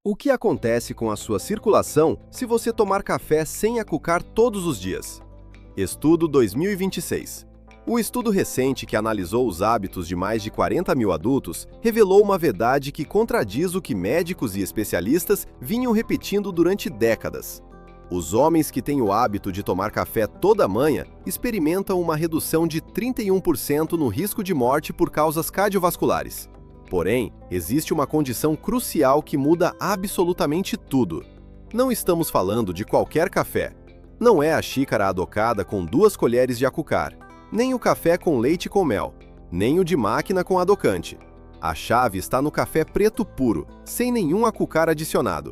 O que acontece com a sua circulação se você tomar café sem acucar todos os dias? Estudo 2026. O estudo recente que analisou os hábitos de mais de 40 mil adultos revelou uma verdade que contradiz o que médicos e especialistas vinham repetindo durante décadas. Os homens que têm o hábito de tomar café toda manhã experimentam uma redução de 31% no risco de morte por causas cardiovasculares. Porém, existe uma condição crucial que muda absolutamente tudo. Não estamos falando de qualquer café. Não é a xícara adocada com 2 colheres de acucar, nem o café com leite com mel, nem o de máquina com adocante. A chave está no café preto puro, sem nenhum acucar adicionado.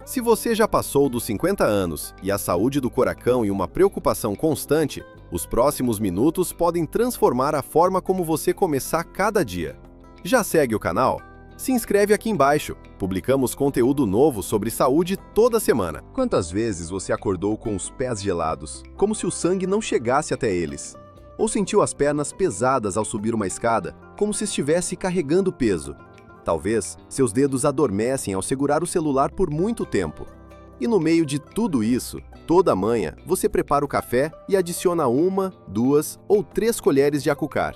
Se você já passou dos 50 anos e a saúde do coração e uma preocupação constante, os próximos minutos podem transformar a forma como você começar cada dia. Já segue o canal? Se inscreve aqui embaixo. Publicamos conteúdo novo sobre saúde toda semana. Quantas vezes você acordou com os pés gelados, como se o sangue não chegasse até eles? Ou sentiu as pernas pesadas ao subir uma escada, como se estivesse carregando peso? Talvez seus dedos adormecem ao segurar o celular por muito tempo. E no meio de tudo isso, toda manhã, você prepara o café e adiciona 1, 2 ou 3 colheres de acucar.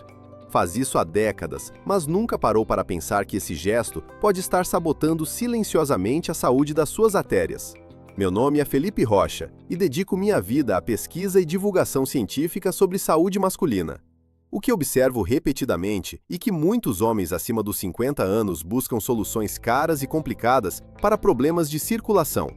Faz isso há décadas, mas nunca parou para pensar que esse gesto pode estar sabotando silenciosamente a saúde das suas artérias. Meu nome é Felipe Rocha e dedico minha vida à pesquisa e divulgação científica sobre saúde masculina. O que observo repetidamente e que muitos homens acima dos 50 anos buscam soluções caras e complicadas para problemas de circulação.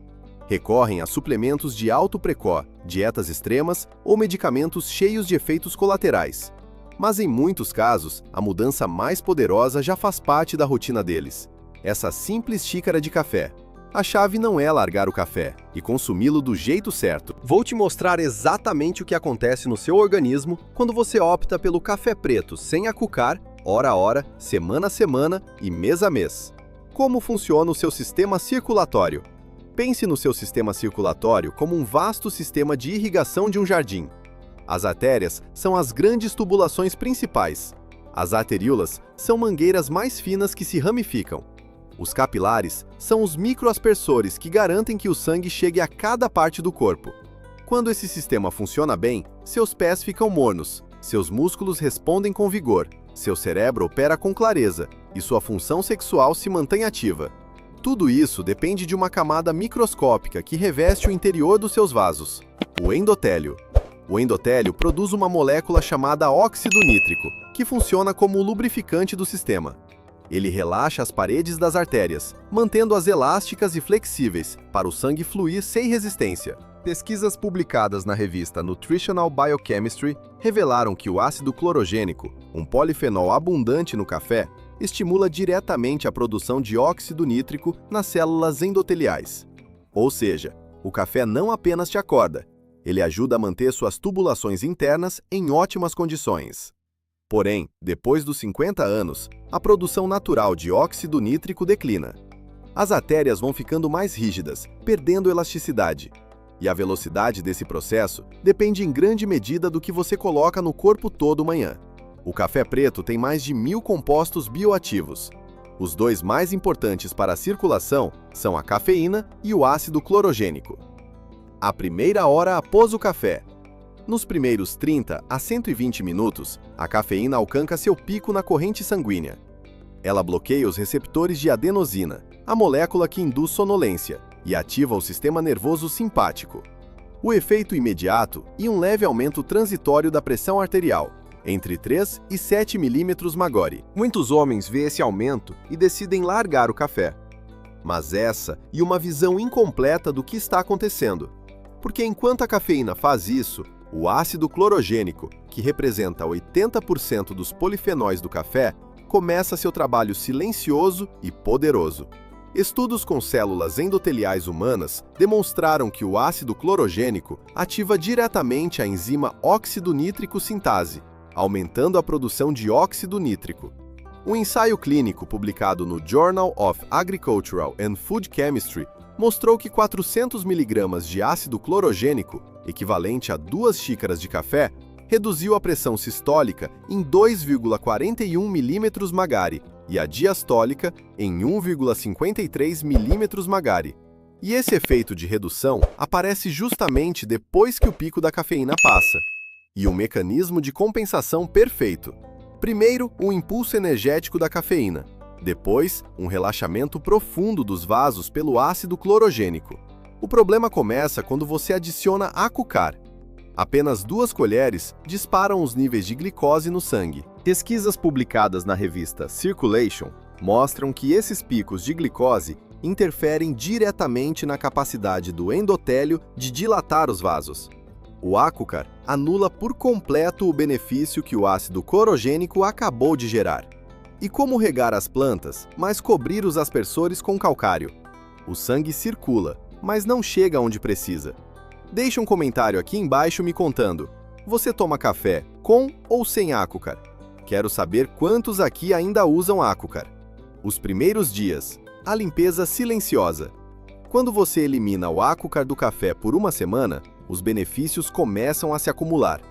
Recorrem a suplementos de alto precó, dietas extremas ou medicamentos cheios de efeitos colaterais. Mas em muitos casos, a mudança mais poderosa já faz parte da rotina deles. Essa simples xícara de café. A chave não é largar o café e consumi-lo do jeito certo. Vou te mostrar exatamente o que acontece no seu organismo quando você opta pelo café preto sem acucar, hora a hora, semana a semana e mês a mês. Como funciona o seu sistema circulatório? Pense no seu sistema circulatório como um vasto sistema de irrigação de um jardim. As artérias são as grandes tubulações principais. As arteríolas são mangueiras mais finas que se ramificam. Os capilares são os microaspersores que garantem que o sangue chegue a cada parte do corpo. Quando esse sistema funciona bem, seus pés ficam mornos, seus músculos respondem com vigor, seu cérebro opera com clareza e sua função sexual se mantém ativa. Tudo isso depende de uma camada microscópica que reveste o interior dos seus vasos, o endotélio. O endotélio produz uma molécula chamada óxido nítrico, que funciona como o lubrificante do sistema. Ele relaxa as paredes das artérias, mantendo-as elásticas e flexíveis, para o sangue fluir sem resistência. Pesquisas publicadas na revista Nutritional Biochemistry revelaram que o ácido clorogênico, um polifenol abundante no café, estimula diretamente a produção de óxido nítrico nas células endoteliais. Ou seja, o café não apenas te acorda, ele ajuda a manter suas tubulações internas em ótimas condições. Porém, depois dos 50 anos, a produção natural de óxido nítrico declina. As artérias vão ficando mais rígidas, perdendo elasticidade. E a velocidade desse processo depende em grande medida do que você coloca no corpo todo manhã. O café preto tem mais de 1000 compostos bioativos. Os 2 mais importantes para a circulação são a cafeína e o ácido clorogênico. A primeira hora após o café. Nos primeiros 30 a 120 minutos, a cafeína alcança seu pico na corrente sanguínea. Ela bloqueia os receptores de adenosina, a molécula que induz sonolência, e ativa o sistema nervoso simpático. O efeito imediato e um leve aumento transitório da pressão arterial, entre 3 e 7 milímetros Magori. Muitos homens veem esse aumento e decidem largar o café. Mas essa é uma visão incompleta do que está acontecendo. Porque enquanto a cafeína faz isso, o ácido clorogênico, que representa 80% dos polifenóis do café, começa seu trabalho silencioso e poderoso. Estudos com células endoteliais humanas demonstraram que o ácido clorogênico ativa diretamente a enzima óxido nítrico sintase, aumentando a produção de óxido nítrico. Um ensaio clínico publicado no Journal of Agricultural and Food Chemistry mostrou que 400 mg de ácido clorogênico, equivalente a 2 xícaras de café, reduziu a pressão sistólica em 2,41 milímetros Magari, e a diastólica em 1,53 milímetros Magari. E esse efeito de redução aparece justamente depois que o pico da cafeína passa. E um mecanismo de compensação perfeito. Primeiro, o impulso energético da cafeína. Depois, um relaxamento profundo dos vasos pelo ácido clorogênico. O problema começa quando você adiciona Acucar. Apenas 2 colheres disparam os níveis de glicose no sangue. Pesquisas publicadas na revista Circulation mostram que esses picos de glicose interferem diretamente na capacidade do endotélio de dilatar os vasos. O Acucar anula por completo o benefício que o ácido clorogênico acabou de gerar. E como regar as plantas, mas cobrir os aspersores com calcário? O sangue circula, mas não chega onde precisa. Deixe um comentário aqui embaixo me contando: você toma café com ou sem Acucar? Quero saber quantos aqui ainda usam Acucar. Os primeiros dias. A limpeza silenciosa. Quando você elimina o Acucar do café por uma semana, os benefícios começam a se acumular.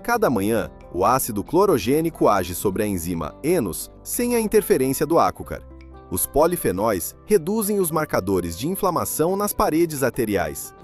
Cada manhã, o ácido clorogênico age sobre a enzima ENOS sem a interferência do Acucar. Os polifenóis reduzem os marcadores de inflamação nas paredes arteriais.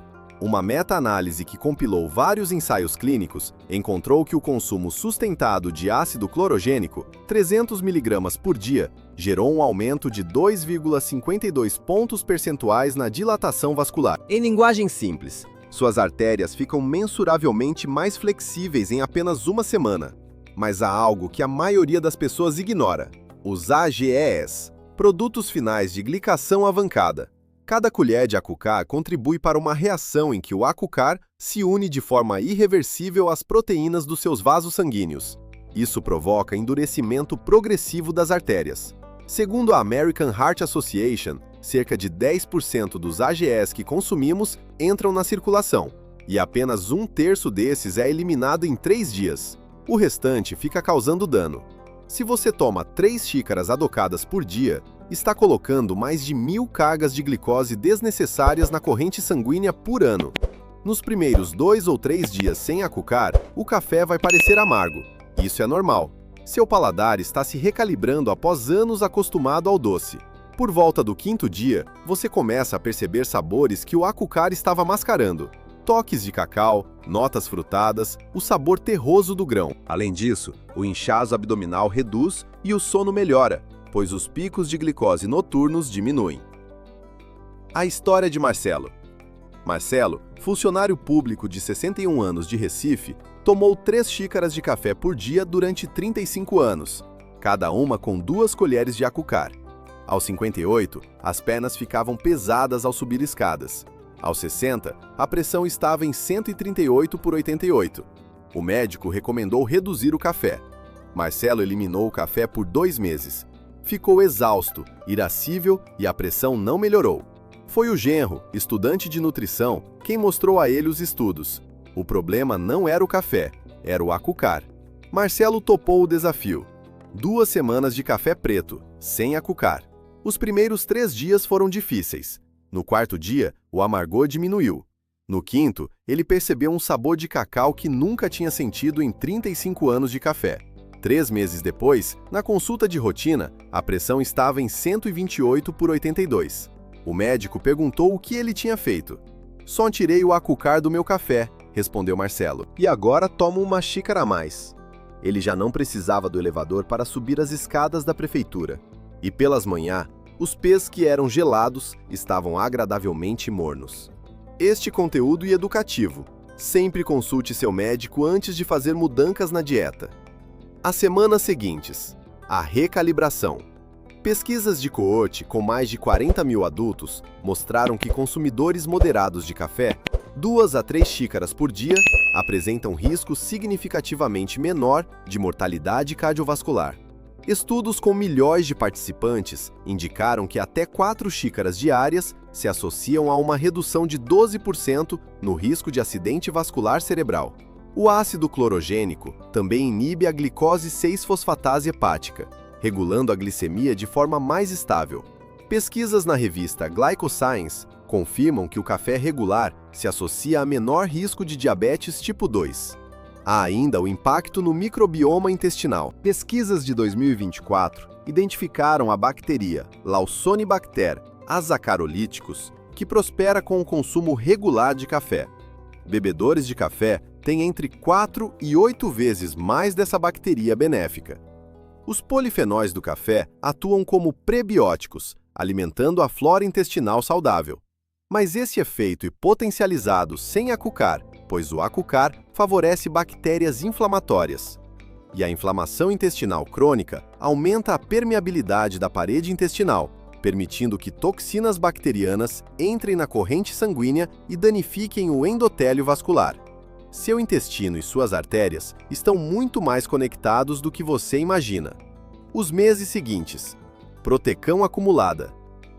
Uma meta-análise que compilou vários ensaios clínicos encontrou que o consumo sustentado de ácido clorogênico, 300 mg por dia, gerou um aumento de 2,52 pontos percentuais na dilatação vascular. Em linguagem simples, suas artérias ficam mensuravelmente mais flexíveis em apenas uma semana. Mas há algo que a maioria das pessoas ignora: os AGEs, produtos finais de glicação avancada. Cada colher de Acucar contribui para uma reação em que o Acucar se une de forma irreversível às proteínas dos seus vasos sanguíneos. Isso provoca endurecimento progressivo das artérias. Segundo a American Heart Association, cerca de 10% dos AGEs que consumimos entram na circulação, e apenas 1/3 desses é eliminado em 3 dias. O restante fica causando dano. Se você toma 3 xícaras adocadas por dia, está colocando mais de 1.000 cargas de glicose desnecessárias na corrente sanguínea por ano. Nos primeiros 2 ou 3 dias sem Acucar, o café vai parecer amargo. Isso é normal. Seu paladar está se recalibrando após anos acostumado ao doce. Por volta do 5º dia, você começa a perceber sabores que o Acucar estava mascarando. Toques de cacau, notas frutadas, o sabor terroso do grão. Além disso, o inchaço abdominal reduz e o sono melhora, pois os picos de glicose noturnos diminuem. A história de Marcelo. Marcelo, funcionário público de 61 anos de Recife, tomou 3 xícaras de café por dia durante 35 anos, cada uma com 2 colheres de Acucar. Aos 58, as pernas ficavam pesadas ao subir escadas. Aos 60, a pressão estava em 138/88. O médico recomendou reduzir o café. Marcelo eliminou o café por 2 meses. Ficou exausto, irascível e a pressão não melhorou. Foi o genro, estudante de nutrição, quem mostrou a ele os estudos. O problema não era o café, era o Acucar. Marcelo topou o desafio. 2 semanas de café preto, sem Acucar. Os primeiros 3 dias foram difíceis. No 4º dia, o amargor diminuiu. No 5º, ele percebeu um sabor de cacau que nunca tinha sentido em 35 anos de café. 3 meses depois, na consulta de rotina, a pressão estava em 128/82. O médico perguntou o que ele tinha feito. "Só tirei o Acucar do meu café", respondeu Marcelo. "E agora tomo uma xícara a mais." Ele já não precisava do elevador para subir as escadas da prefeitura. E pelas manhãs, os pés que eram gelados estavam agradavelmente mornos. Este conteúdo é educativo. Sempre consulte seu médico antes de fazer mudanças na dieta. As semanas seguintes. A recalibração. Pesquisas de coorte com mais de 40 mil adultos mostraram que consumidores moderados de café, 2 a 3 xícaras por dia, apresentam risco significativamente menor de mortalidade cardiovascular. Estudos com milhões de participantes indicaram que até 4 xícaras diárias se associam a uma redução de 12% no risco de acidente vascular cerebral. O ácido clorogênico também inibe a glicose 6-fosfatase hepática, regulando a glicemia de forma mais estável. Pesquisas na revista Glycoscience confirmam que o café regular se associa a menor risco de diabetes tipo 2. Há ainda o impacto no microbioma intestinal. Pesquisas de 2024 identificaram a bactéria Lawsonibacter asaccharolithecus, que prospera com o consumo regular de café. Bebedores de café têm entre 4 e 8 vezes mais dessa bactéria benéfica. Os polifenóis do café atuam como prebióticos, alimentando a flora intestinal saudável. Mas esse efeito é potencializado sem acucar, pois o acucar favorece bactérias inflamatórias. E a inflamação intestinal crônica aumenta a permeabilidade da parede intestinal, permitindo que toxinas bacterianas entrem na corrente sanguínea e danifiquem o endotélio vascular. Seu intestino e suas artérias estão muito mais conectados do que você imagina. Os meses seguintes. Protecão acumulada.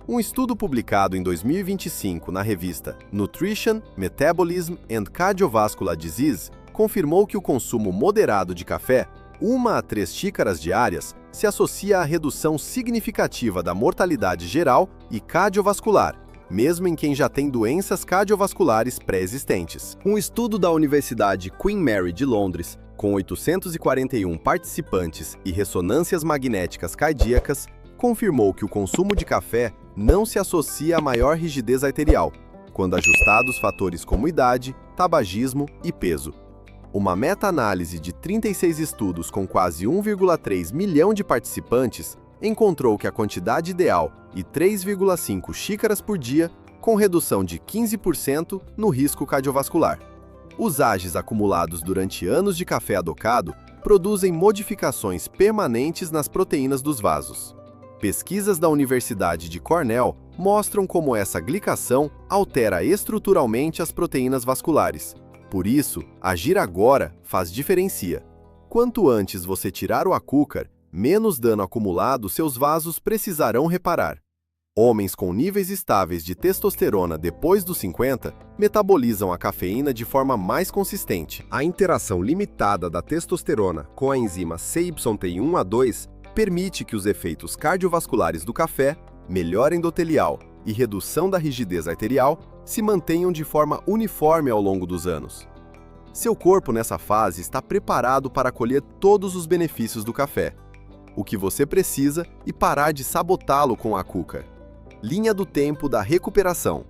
Um estudo publicado em 2025 na revista Nutrition, Metabolism and Cardiovascular Disease confirmou que o consumo moderado de café, 1 a 3 xícaras diárias, se associa à redução significativa da mortalidade geral e cardiovascular, mesmo em quem já tem doenças cardiovasculares pré-existentes. Um estudo da Universidade Queen Mary de Londres, com 841 participantes e ressonâncias magnéticas cardíacas, confirmou que o consumo de café não se associa a maior rigidez arterial, quando ajustados fatores como idade, tabagismo e peso. Uma meta-análise de 36 estudos com quase 1,3 milhão de participantes encontrou que a quantidade ideal e 3,5 xícaras por dia, com redução de 15% no risco cardiovascular. Os AGEs acumulados durante anos de café adocado produzem modificações permanentes nas proteínas dos vasos. Pesquisas da Universidade de Cornell mostram como essa glicação altera estruturalmente as proteínas vasculares. Por isso, agir agora faz diferença. Quanto antes você tirar o açúcar, menos dano acumulado seus vasos precisarão reparar. Homens com níveis estáveis de testosterona depois dos 50 metabolizam a cafeína de forma mais consistente. A interação limitada da testosterona com a enzima CYP1A2 permite que os efeitos cardiovasculares do café, melhora endotelial e redução da rigidez arterial se mantenham de forma uniforme ao longo dos anos. Seu corpo nessa fase está preparado para colher todos os benefícios do café. O que você precisa e parar de sabotá-lo com a açúcar. Linha do tempo da recuperação.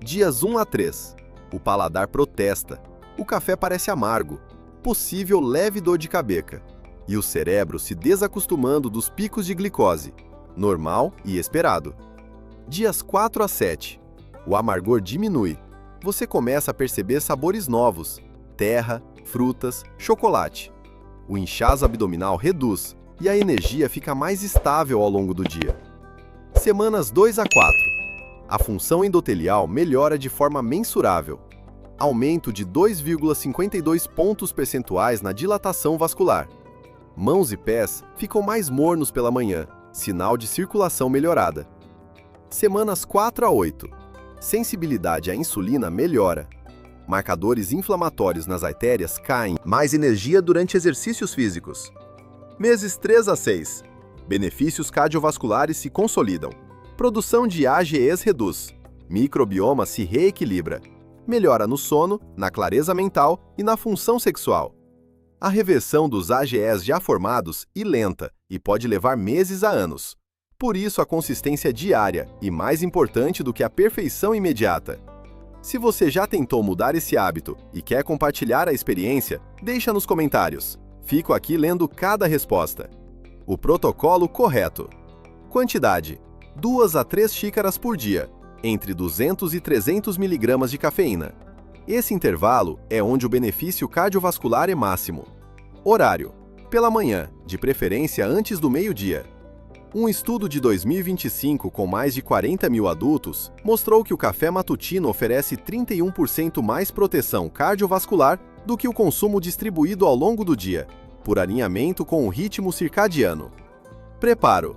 Dias 1 a 3. O paladar protesta. O café parece amargo. Possível leve dor de cabeça. E o cérebro se desacostumando dos picos de glicose. Normal e esperado. Dias 4 a 7. O amargor diminui. Você começa a perceber sabores novos. Terra, frutas, chocolate. O inchaço abdominal reduz e a energia fica mais estável ao longo do dia. Semanas 2 a 4. A função endotelial melhora de forma mensurável. Aumento de 2,52 pontos percentuais na dilatação vascular. Mãos e pés ficam mais mornos pela manhã, sinal de circulação melhorada. Semanas 4 a 8. Sensibilidade à insulina melhora. Marcadores inflamatórios nas artérias caem. Mais energia durante exercícios físicos. Meses 3 a 6. Benefícios cardiovasculares se consolidam. Produção de AGEs reduz. Microbioma se reequilibra. Melhora no sono, na clareza mental e na função sexual. A reversão dos AGEs já formados é lenta e pode levar meses a anos. Por isso, a consistência diária e mais importante do que a perfeição imediata. Se você já tentou mudar esse hábito e quer compartilhar a experiência, deixa nos comentários. Fico aqui lendo cada resposta. O protocolo correto. Quantidade: 2 a 3 xícaras por dia, entre 200 e 300 mg de cafeína. Esse intervalo é onde o benefício cardiovascular é máximo. Horário: pela manhã, de preferência antes do meio-dia. Um estudo de 2025 com mais de 40 mil adultos mostrou que o café matutino oferece 31% mais proteção cardiovascular do que o consumo distribuído ao longo do dia, por alinhamento com o ritmo circadiano. Preparo: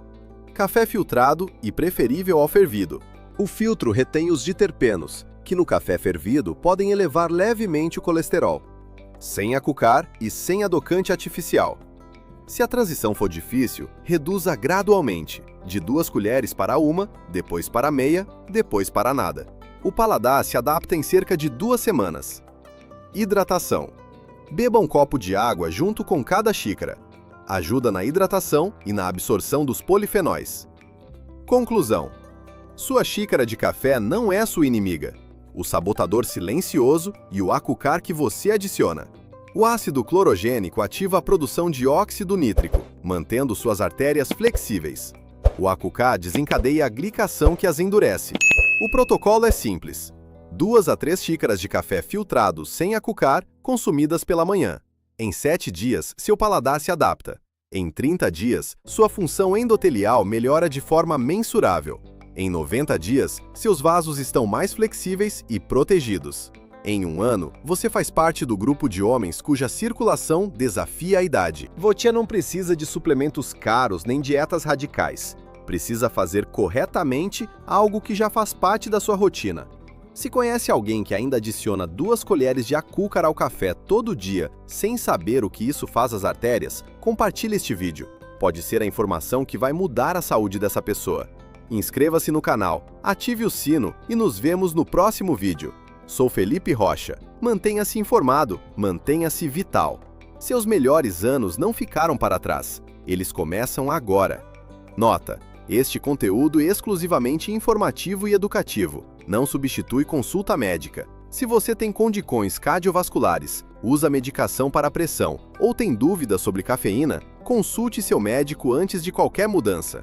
café filtrado e preferível ao fervido. O filtro retém os diterpenos, que no café fervido podem elevar levemente o colesterol. Sem açúcar e sem adocante artificial. Se a transição for difícil, reduza gradualmente, de 2 colheres para 1, depois para meia, depois para nada. O paladar se adapta em cerca de 2 semanas. Hidratação: beba um copo de água junto com cada xícara. ajuda na hidratação e na absorção dos polifenóis. Conclusão: sua xícara de café não é sua inimiga. O sabotador silencioso e o açúcar que você adiciona. O ácido clorogênico ativa a produção de óxido nítrico, mantendo suas artérias flexíveis. O açúcar desencadeia a glicação que as endurece. O protocolo é simples: 2 a 3 xícaras de café filtrado sem açúcar, consumidas pela manhã. Em 7 dias, seu paladar se adapta. Em 30 dias, sua função endotelial melhora de forma mensurável. Em 90 dias, seus vasos estão mais flexíveis e protegidos. Em 1 ano, você faz parte do grupo de homens cuja circulação desafia a idade. Você não precisa de suplementos caros nem dietas radicais. Precisa fazer corretamente algo que já faz parte da sua rotina. Se conhece alguém que ainda adiciona 2 colheres de açúcar ao café todo dia, sem saber o que isso faz às artérias, compartilhe este vídeo. Pode ser a informação que vai mudar a saúde dessa pessoa. Inscreva-se no canal, ative o sino e nos vemos no próximo vídeo. Sou Felipe Rocha. Mantenha-se informado, mantenha-se vital. Seus melhores anos não ficaram para trás. Eles começam agora. Nota: este conteúdo é exclusivamente informativo e educativo. Não substitui consulta médica. Se você tem condições cardiovasculares, usa medicação para pressão ou tem dúvidas sobre cafeína, consulte seu médico antes de qualquer mudança.